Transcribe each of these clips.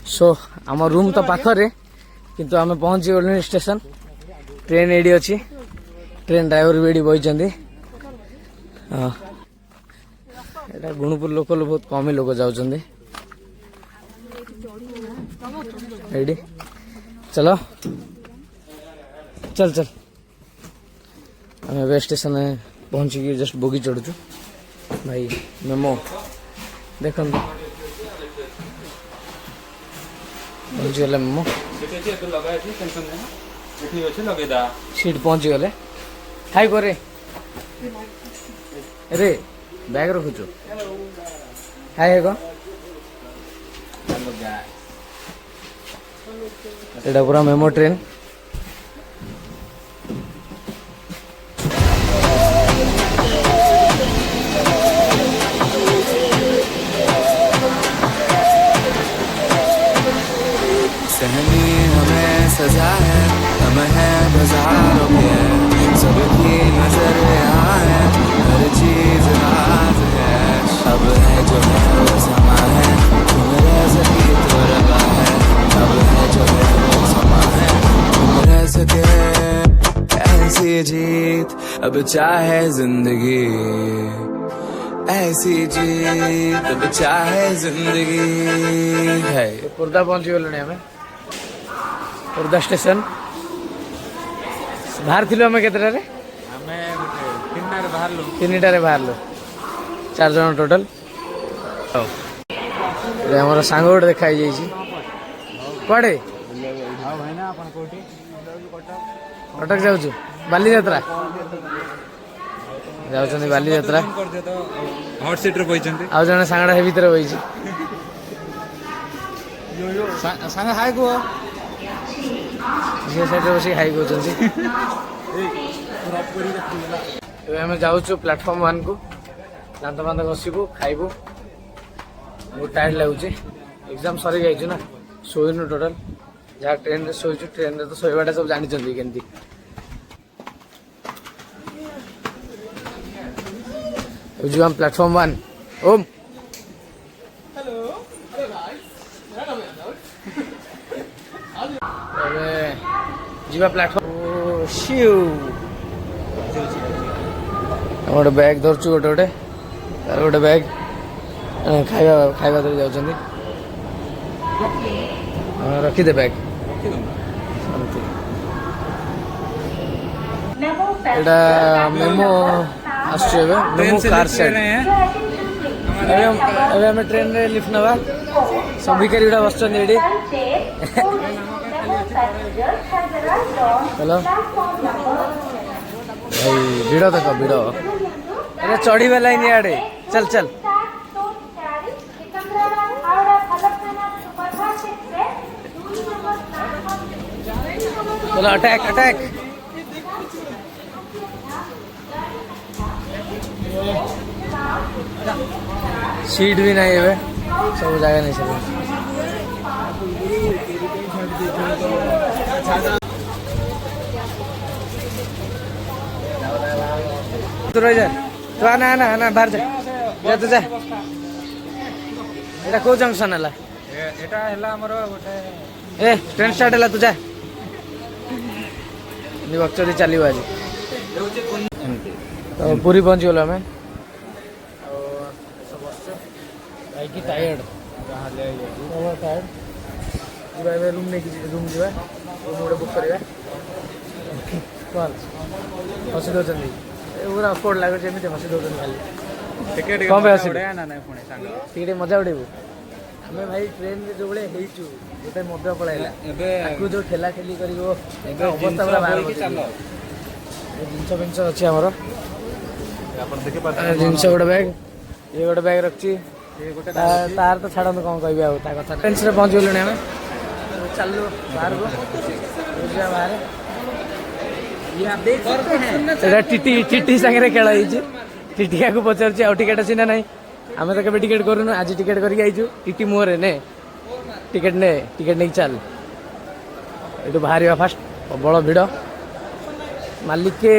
सो आम रूम तो पाखरे किंतु आम पहुंची गलु स्टेशन। ट्रेन एडी अच्छी, ट्रेन ड्राइवर भी एडी बही। एटा गुणुपुर लोकल बहुत कम ही लोग जाऊँ। एडी चलो चल चल आम ए स्टेशन पहुंची जस्ट बोगी चढ़ुचु। भाई मेमो देखो पहुंची गले मेमो सीट पहुंची गले। हाय करे रे बैग रखुचु। हाय है एटा पूरा मेमो ट्रेन। सहनी हमें सजा है, हम हैं बाजारों के, सबकी नजर यहाँ है, हर चीज राज है। अब है जो है वो समा है, तुम रह सकी तो रवा है। अब है जो है वो समा है, तुम रह सके ऐसी जीत। अब चाहे जिंदगी ऐसी जीत, अब चाहे जिंदगी है। खुर्दा पहुंची गलु हमें। खुर्दा स्टेशन बाहर थिलु हमें केतटा रे? हमें बाहर लो 3टारे बाहर 4 जन टोटल। हमारा सांग गोटे देखा कड़े कटक जाऊँ बालीजात्रा जाऊँ बालीजात्रा। हॉट सीट रे बइछन आउ जने सांगड़ा हे भीतर बइछि। सांग हाय को ये साइड बस हाई कहते आम जाऊँ प्लाटफर्म 1 को। दांत फांत घसबू खाइबू। बहुत टायर्ड लगुच। एग्जाम सरी जाइए ना शोनु टोटाल जहाँ ट्रेन रे शोचु। ट्रेन रे तो शोवाटा सब जानी केमती। जो हम प्लाटफर्म 1 ओम जीवा प्लाटफर्म शिव गोटे बैग धरचु गोटे गोटे तार गोटे बैग खाଇବା ଖାଇବା ଧରି ଯାଉଛନ୍ତି। ରଖିଦେ बैग। ଏଇଟା मेमो आसुଛି ଏବେ मेमो कार सेट। ଏବେ ଆମେ ଟ୍ରେନରେ ଲିଫ୍ଟ ନେବା। ସବୁ ଭିକାରୀ ଗୁଡ଼ା ବସିଛନ୍ତି ଏଠି। हेलो भाई भिड़ देख भिड़। अरे चढ़ी वाला ही आड़े चल चल। चलो अटैक अटैक। सीट भी नहीं है सब जगह नहीं सब। तू रह जा तू आना आना आना बाहर जा जा तू जा। एटा को जंक्शन हला? एटा हला हमर गोटे ए ट्रेन स्टार्ट हला तू जा। नि बक्चरी चलियो आज तो पूरी पहुंच गलो हमें। सब बसছে भाई की टायर्ड टायर्ड जीवा ए रूम नहीं रूम जीवा रूम गोटे बुक करवा। कल हसी दौरान पूरा कोड लगे जमी हसी दौरान खाली कौन पे हसी टे मजा उड़ेबू। आम भाई ट्रेन जो भाई हो गोटे मजा पड़ाइला जो ठेला ठेली कर अवस्था पूरा बाहर जिनस फिनस अच्छी आमर जिनस गोटे बैग ये गोटे बैग रखी तार तो छाड़ कौन कह कथा। ट्रेन से पहुँच गलु आम चलू बाहर को बाहर। टीटी टीटी सागे खेल टीटिया को पचार टिकेट अच्छी ना ना आम तो कभी टिकेट करूनु आज टिकेट करके आईचु। टीटी मुहरे ने टिकेट नहीं चल ये बाहर फास्ट प्रबल भिड़ मालिक के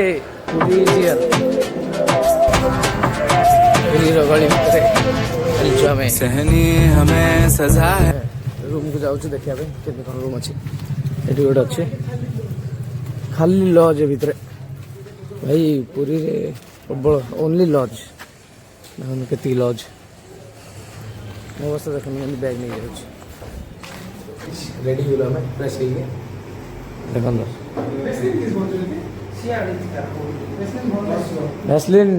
सहनी हमें सजा है रूम को जाऊँ देखा के रूम अच्छी ये गोटे अच्छे खाली लज भितर भाई पुरी रे प्रबल ओनली लज देखते लज मो अवस्था देखो बैग नहीं जाऊँ रेडी हो फ्रेश देखो भैसलिन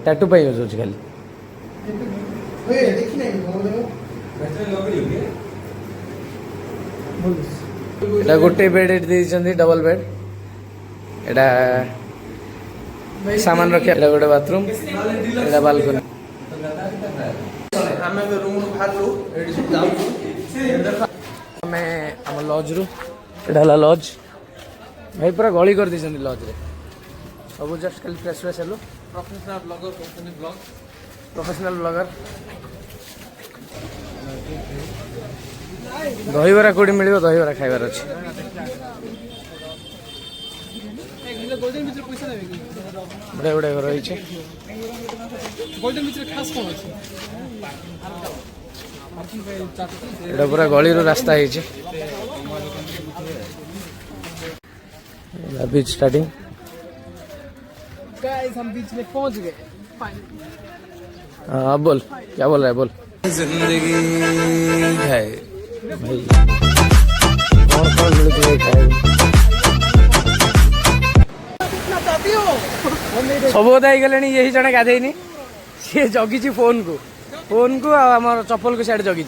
टैटू पे यूज होची खाली एटा गोटे बेड देइछन्ती डबल बेड एटा सामान रखे एटा गोटे बाथरूम एटा बालकनी हमें रूम बाहरलु एडी सब जाऊ हमें हम लॉज रु एटा हला लॉज भाई पूरा गली कर देइछन्ती लॉज रे सब जस्ट खाली fresh fresh hello professional blogger दहीबरा कौटी मिल दहीबरा खाइबार अच्छे बड़े बड़े घर रही पूरा गली रास्ता है बीच स्टार्टिंग हम बीच में पहुंच गए। हाँ अब बोल क्या बोल रहा है बोल जिंदगी है भाई कौन कौन मिलती है खाए सब बताई गले यही जड़े गाधेनी सी जगी फोन को आम चप्पल को सियाड़े जगी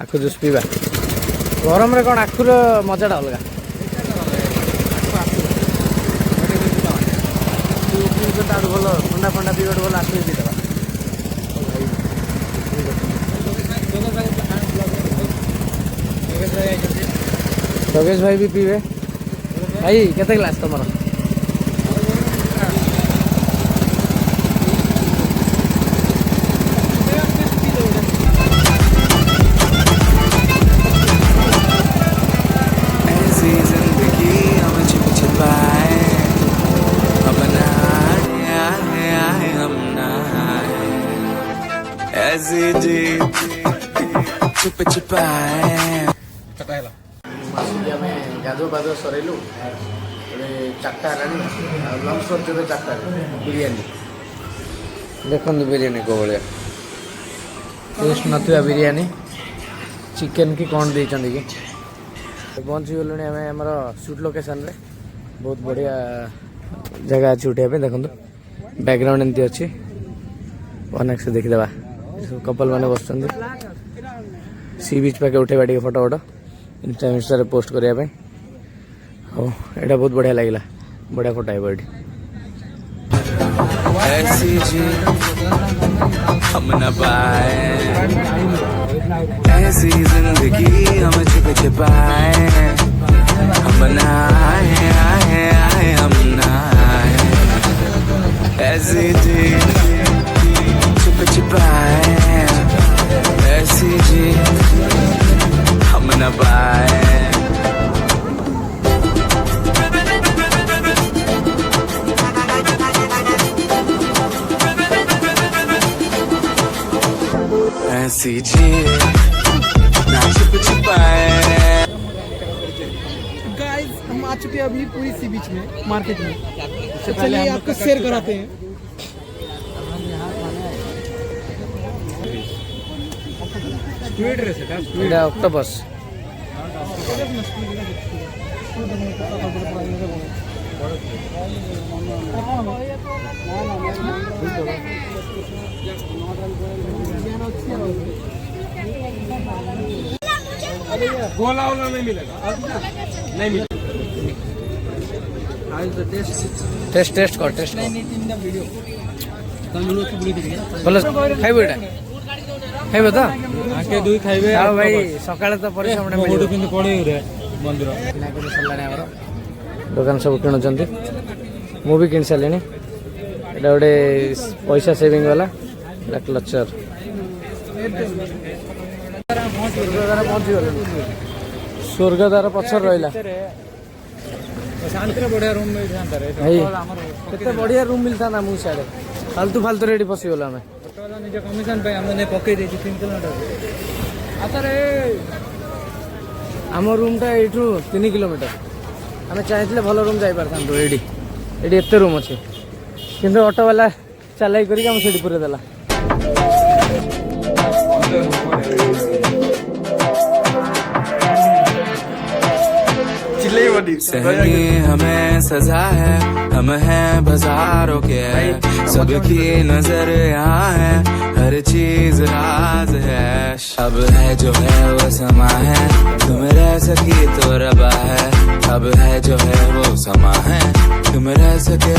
आखु जूस पीवा गरम रे कौन आखुर मजाटा अलग भल ठंडा फंडा पीवा भल आखु पीदेवा योगेश भाई भी पीवे भाई केते ग्लास तुम छुप छुपाए गाधो पाधो सरइलु चार्टा है लंच कर चार्टा बिरियानी देखो बिरियानी को भाया टेस्ट ना बिरियानी चिकेन की कौन दे कि पहुँची गलु आम आमर सुट लोकेशन रे बहुत बढ़िया जगह अच्छी उठाई देखो बैकग्राउंड एमती अच्छी वन से देखीदे सब कपल मैंने बस सी बीच पाके उठेबा टे फोटो फोटो इंस्टा पोस्ट करने यहाँ बहुत बढ़िया लगे बढ़िया फोटो है बड़ी ऐसी जी हम न पाए ऐसी जिंदगी हम छुप छुपाए हम ना आए आए आए हम ना आए ऐसी जी छुप छुपाए ऐसी जी हम न पाए ऐसी जी ना छुप छुपाए। गाइस हम आ चुके हैं अभी पूरी सी बीच में मार्केट में तो चलिए आपको शेयर कराते हैं। ऑक्टोपस गोला वाला नहीं मिलेगा नहीं मिलेगा टेस्ट टेस्ट कर टेस्ट बोलो खाइबो एटा खाइबो तो आके दुई खाइबे आओ भाई सकाळे तो परिश्रम मोडू किंतु पड़े रे मंदिर किना कर सल्लाने हमर दुकान सब किणुचंती मु भी किन सालेनी एटा गोटे पैसा सेविंग वाला क्लचर स्वर्गद्वार पछर रहिला शांति बढ़िया रूम मिल जाता रे भाई केते बढ़िया रूम मिलता ना मु साडे फालतू फालतू रेडी पसी गला मैं वाला निज कमिशन पे हमने पकई दे 3 किलोमीटर आता रे आम रूम टा एठू 3 किलोमीटर आम चाहिए भल रूम जाई पारथान एडी एडी एते रूम अच्छे किंतु ऑटो वाला चलाई करी हम सेठी पुरे देला सहनी हमें सजा है, हम हैं बाजारों के, सबकी नजर यहाँ है, हर चीज राज है। अब है जो है वो समा है, तुम रह सकी तो रबा है। अब है जो है वो समा है, तुम रह सके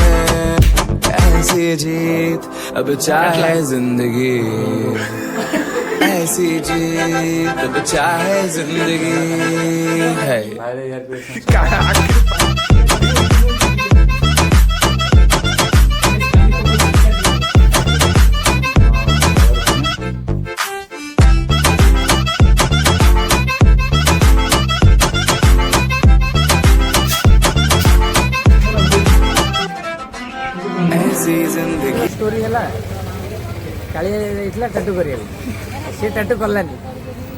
ऐसी जीत, अब चाहे जिंदगी ऐसी जीत, अब चाहे जिंदगी है। ऐसी जिंदगी स्टोरी है काली टैटू कर सी टैटू कलानी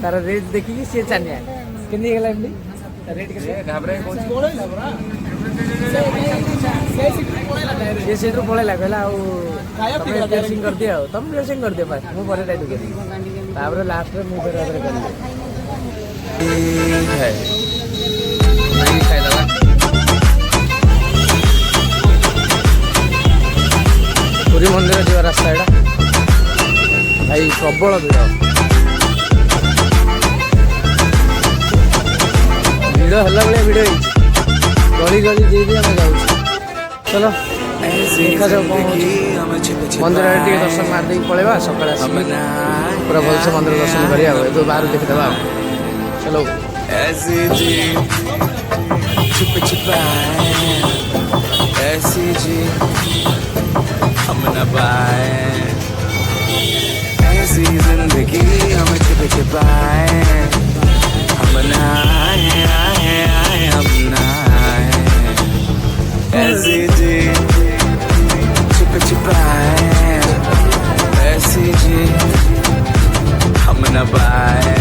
तार रेट देखिकी सी चानिया केंदी गला एमडी रेट के घाबरे ये सेटू पळेला कहला आ ड्रेसिंग कर दिया तुम ड्रेसिंग कर दिया भाई मु बरे टैटू कर तापर लास्ट रे मु फेर कर है। नहीं खाइला पुरी मंदिर जीवा रास्ता एटा भाई प्रबल भिड़ भिड़ है भिड़ गली गली जी आम जाऊ चलो देखा जाऊ मंदिर टे दर्शन मारदे पलैबा सकाल पूरा भलसे मंदिर दर्शन करिया तो बाहर देखीदे चलो ऐसी जी छुप छुपाए, ऐसी जी हम न पाए, ऐसी जिंदगी हम छुप छुपाए, हम न आए आए आए हम न आए। ऐसी जी छुप छुपाए, ऐसी जी हम न पाए।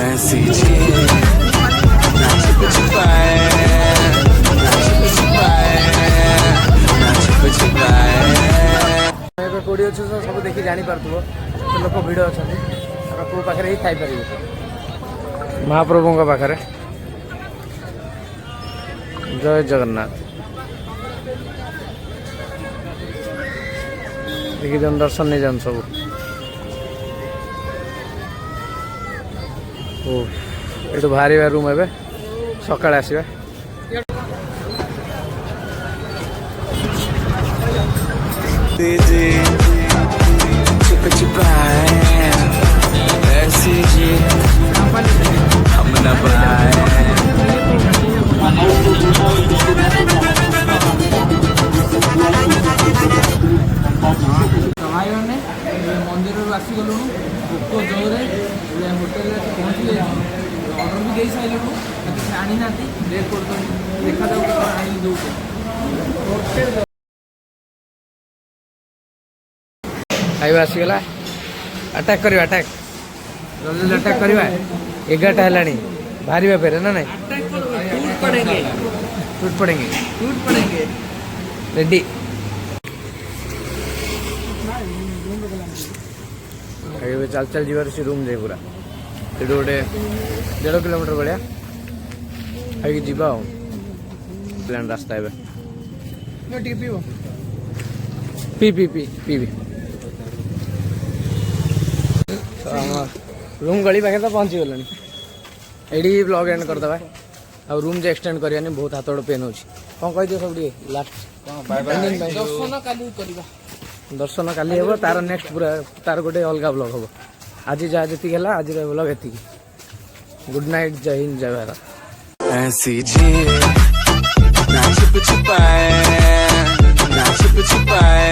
ऐसी जी ना छुप छुपाए, ना छुप छुपाए, ना छुप छुपाए। कोड़ी अच्छे सब देखी जानी पार्थ्व लोक भिड़ अच्छा को पाखे ही थी पारे महाप्रभु पाखे जय जगन्नाथ देखी जन दर्शन नहीं जान सब ये बाहर रूम ए सकाଳେ आसवा छुप छुपाए, ऐसी जी हम न पाए। मंदिर आसीगलु भोक जोरे होटेल पहुँचले ऑर्डर भी दे सारे किसी आनी ना लेट कर देखा जाऊ खाଇବା ଆସିଗଲା ଆଟାକ୍ କରିବା ଆଟାକ୍ ଜଲ୍ଦି ଜଲ୍ଦି ଆଟାକ୍ କରିବା 11ଟା ହେଲାଣି ବାହାରିବା ଫେରେ ନା ନାଇଁ टूट पड़ेंगे रेडी ଏବେ ଚାଲ ଚାଲ ଯିବାର ଅଛି ରୁମ୍ ଯାଇ ପୁରା ସେଠୁ ଗୋଟେ 1.5 କିଲୋମିଟର ଭଳିଆ ଖାଇକି ଯିବା ଆଉ ପ୍ଲାନ୍ ରାସ୍ତା ଏବେ ଟିକେ ପିଇବ ପିଇବି रूम गली पाखे तो पहुँची गलनी एडी ब्लॉग एंड करदे आ रूम जो एक्सटेंड करानी बहुत हाथ गोड़ पेन हो कौन कह दियो सब लास्ट दर्शन काली हे तार नेक्स्ट पूरा तार गोटे अलग ब्लॉग हम आज जहाँ जी आज ब्लॉग ये गुड नाइट जय हिंद जय भारत। ऐसी जी ना छुप छुपाए, ना छुप छुपाए।